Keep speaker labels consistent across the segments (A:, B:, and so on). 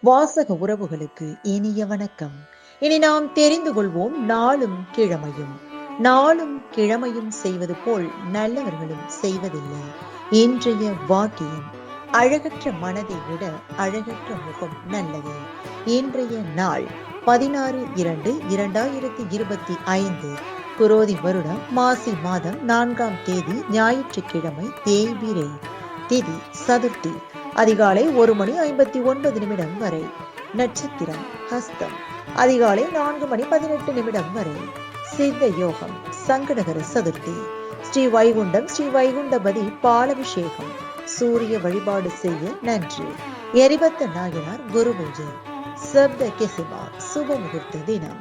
A: வாசக உறவுகளுக்கு இனிய வணக்கம். இனி நாம் தெரிந்து கொள்வோம் நாளும் கிழமையும். நாளும் கிழமையும் செய்வது போல் நல்லவர்களும் செய்வதில்லை. இன்றைய வாக்கியம்: அழகற்ற மனதை விட அழகற்ற முகம் நல்லது. இன்றைய நாள் 16/2/2025 குரோதி வருடம் மாசி மாதம் 4ஆம் தேதி ஞாயிற்றுக்கிழமை, தேய்பிரை. திதி சதுர்த்தி. அதிகாலை 1:59 வரை. நட்சத்திரம் ஹஸ்தம். அதிகாலை 4:18 வரை. சித்த யோகம் சங்கடகர சதுர்த்தி. ஸ்ரீ வைகுண்டம் ஸ்ரீ வைகுண்டபதி பாலபிஷேகம். சூரிய வழிபாடு செய்ய நன்று. எரிபத்த நாயனார் குரு பூஜை. சப்த கெசிமா சுப முகூர்த்த தினம்.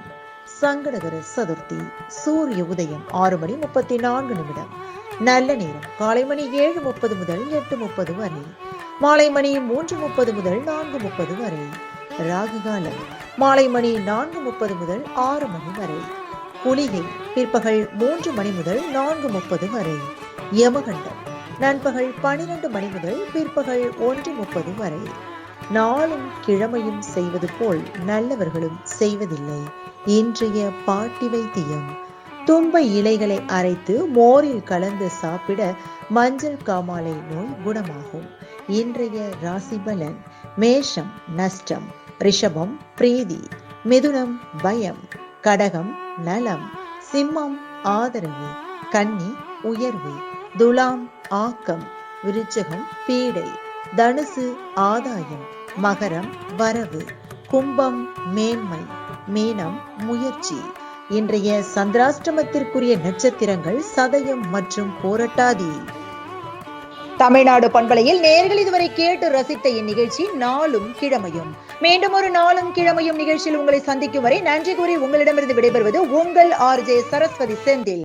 A: சங்கடகர சதுர்த்தி. சூரிய உதயம் 6:34. நல்ல நேரம் காலை மணி 7:30 முதல் 8:30 வரை. மாலை மணி 3:30 முதல் 4:30 வரை. ராகு காலம் மாலை மணி 4:30 முதல் 6 மணி வரை. குளிகை பிற்பகல் 3 மணி முதல் 4:30 வரை. யமகண்டம் நண்பகல் 12 மணி முதல் பிற்பகல் 1:30 வரை. நாளும் கிழமையும் செய்வது போல் நல்லவர்களும் செய்வதில்லை. இன்றைய பாட்டி வைத்தியம்: தும்பை இலைகளை அரைத்து மோரில் கலந்து சாப்பிட மஞ்சள் காமாலை நோய் குணமாகும். இன்றைய ராசி பலன்: மேஷம் நஷ்டம், ரிஷபம் பிரீதி, மிதுனம் பயம், கடகம் நலம், சிம்மம் ஆதரவு, கன்னி உயர்வு, துலாம் ஆக்கம், விருச்சகம் பீடை, தனுசு ஆதாயம், மகரம் வரவு, கும்பம் மேன்மை, மீனம் முயற்சி. இன்றைய சந்திராஷ்டமத்திற்குரிய நட்சத்திரங்கள் சதயம் மற்றும் போரட்டாதி. தமிழ்நாடு பண்பலையில் நேயர்கள் இதுவரை கேட்டு ரசித்த இந்நிகழ்ச்சி நாளும் கிழமையும். மீண்டும் ஒரு நாளும் கிழமையும் நிகழ்ச்சியில் உங்களை சந்திக்கும் வரை நன்றி கூறி உங்களிடமிருந்து விடைபெறுவது உங்கள் RJ சரஸ்வதி செந்தில்.